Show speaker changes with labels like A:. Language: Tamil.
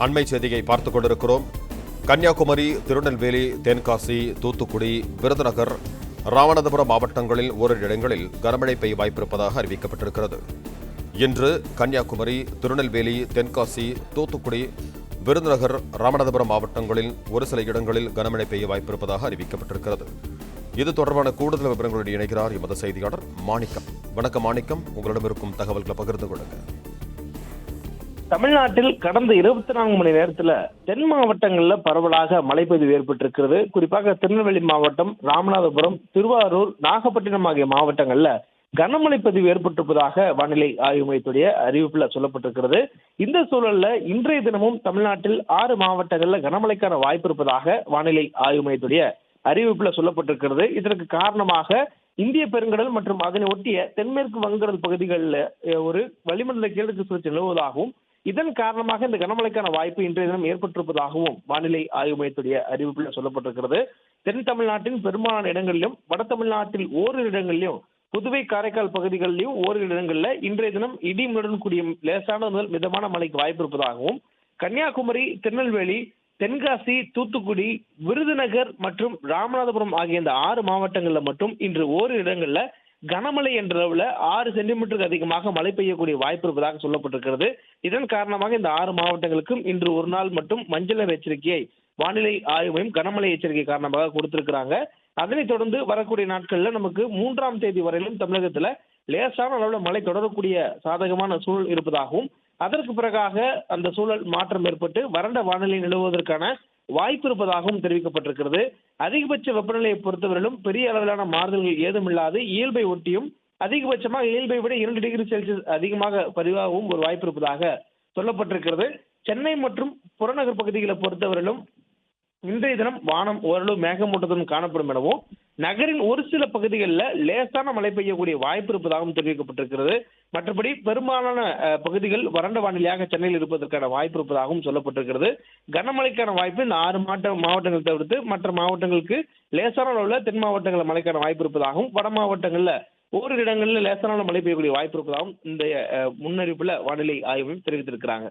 A: அண்மை செய்தியை பார்த்துக் கொண்டிருக்கிறோம். கன்னியாகுமரி, திருநெல்வேலி, தென்காசி, தூத்துக்குடி, விருதுநகர், ராமநாதபுரம் மாவட்டங்களில் ஓரிரு இடங்களில் கனமழை பெய்ய வாய்ப்பிருப்பதாக அறிவிக்கப்பட்டிருக்கிறது. இன்று கன்னியாகுமரி, திருநெல்வேலி, தென்காசி, தூத்துக்குடி, விருதுநகர், ராமநாதபுரம் மாவட்டங்களில் ஒரு சில இடங்களில் கனமழை பெய்ய வாய்ப்பிருப்பதாக அறிவிக்கப்பட்டிருக்கிறது. இது தொடர்பான கூடுதல் விவரங்களுடன் இணைகிறார் எமது செய்தியாளர் மாணிக்கம். வணக்கம் மாணிக்கம், உங்களிடம் இருக்கும் தகவல்களை பகிர்ந்து கொள்ளுங்க.
B: தமிழ்நாட்டில் கடந்த 24 மணி நேரத்துல தென் மாவட்டங்கள்ல பரவலாக மழைப்பொழிவு ஏற்பட்டிருக்கிறது. குறிப்பாக திருநெல்வேலி மாவட்டம், ராமநாதபுரம், திருவாரூர், நாகப்பட்டினம் ஆகிய மாவட்டங்கள்ல கனமழை பதிவு ஏற்பட்டிருப்பதாக வானிலை ஆய்வு மையத்துடைய அறிவிப்புல சொல்லப்பட்டிருக்கிறது. இந்த சூழல்ல இன்றைய தினமும் தமிழ்நாட்டில் 6 மாவட்டங்கள்ல கனமழைக்கான வாய்ப்பு இருப்பதாக வானிலை ஆய்வு மையத்துடைய அறிவிப்புல சொல்லப்பட்டிருக்கிறது. இதற்கு காரணமாக இந்திய பெருங்கடல் மற்றும் அதனை ஒட்டிய தென்மேற்கு வங்கக்கடல் பகுதிகளில் ஒரு வளிமண்டல கிழக்கு சுழற்சி நிலவுவதாகவும், இதன் காரணமாக இந்த கனமழைக்கான வாய்ப்பு இன்றைய தினம் ஏற்பட்டிருப்பதாகவும் வானிலை ஆய்வு மையத்துடைய அறிவிப்பில் சொல்லப்பட்டிருக்கிறது. தென் தமிழ்நாட்டின் பெரும்பாலான இடங்களிலும், வட தமிழ்நாட்டில் ஓரிரு இடங்களிலும், புதுவை, காரைக்கால் பகுதிகளிலும் ஓரிரு இடங்களில் இன்றைய தினம் இடிமுடன் கூடிய லேசான முதல் மிதமான மழைக்கு வாய்ப்பு இருப்பதாகவும், கன்னியாகுமரி, திருநெல்வேலி, தென்காசி, தூத்துக்குடி, விருதுநகர் மற்றும் ராமநாதபுரம் ஆகிய இந்த 6 மாவட்டங்களில் மட்டும் இன்று ஓரிரு இடங்கள்ல கனமழை என்ற அளவுல 6 சென்டிமீட்டருக்கு அதிகமாக மழை பெய்யக்கூடிய வாய்ப்பு இருப்பதாக சொல்லப்பட்டிருக்கிறது. இதன் காரணமாக இந்த 6 மாவட்டங்களுக்கும் இன்று ஒரு நாள் மட்டும் மஞ்சள் நிற எச்சரிக்கையை வானிலை ஆய்வு மையம் கனமழை எச்சரிக்கை காரணமாக கொடுத்திருக்கிறாங்க. அதனைத் தொடர்ந்து வரக்கூடிய நாட்கள்ல நமக்கு 3ஆம் தேதி வரையிலும் தமிழகத்துல லேசான அளவுல மழை தொடரக்கூடிய சாதகமான சூழல் இருப்பதாகவும், அதற்கு பிறகாக அந்த சூழல் மாற்றம் ஏற்பட்டு வறண்ட வானிலை நிலவுவதற்கான வாய்ப்பு இருப்பதாகவும் தெரிவிக்கப்பட்டிருக்கிறது. அதிகபட்ச வெப்பநிலையை பொறுத்தவரையிலும் பெரிய அளவிலான மாறுதல்கள் ஏதுமில்லாது இயல்பை ஒட்டியும் அதிகபட்சமாக இயல்பை விட 2 டிகிரி செல்சியஸ் அதிகமாக பதிவாகவும் ஒரு வாய்ப்பு இருப்பதாக சொல்லப்பட்டிருக்கிறது. சென்னை மற்றும் புறநகர் பகுதிகளை பொறுத்தவரையிலும் இன்றைய தினம் வானம் ஓரளவு மேகமூட்டத்துடன் காணப்படும் எனவும், நகரின் ஒரு சில பகுதிகளில் லேசான மழை பெய்யக்கூடிய வாய்ப்பு இருப்பதாகவும் தெரிவிக்கப்பட்டிருக்கிறது. மற்றபடி பெரும்பாலான பகுதிகள் வறண்ட வானிலையாக சென்னையில் இருப்பதற்கான வாய்ப்பு இருப்பதாகவும் சொல்லப்பட்டிருக்கிறது. கனமழைக்கான வாய்ப்பு இந்த 6 மாவட்டங்கள் தவிர்த்து மற்ற மாவட்டங்களுக்கு லேசான அளவில் தென் மாவட்டங்களில் மழைக்கான வாய்ப்பு இருப்பதாகவும், வட மாவட்டங்களில் ஓரிரு இடங்களில் லேசான மழை பெய்யக்கூடிய வாய்ப்பு இருப்பதாகவும் இந்த முன்னறிவிப்புல வானிலை ஆய்வு தெரிவித்திருக்கிறாங்க.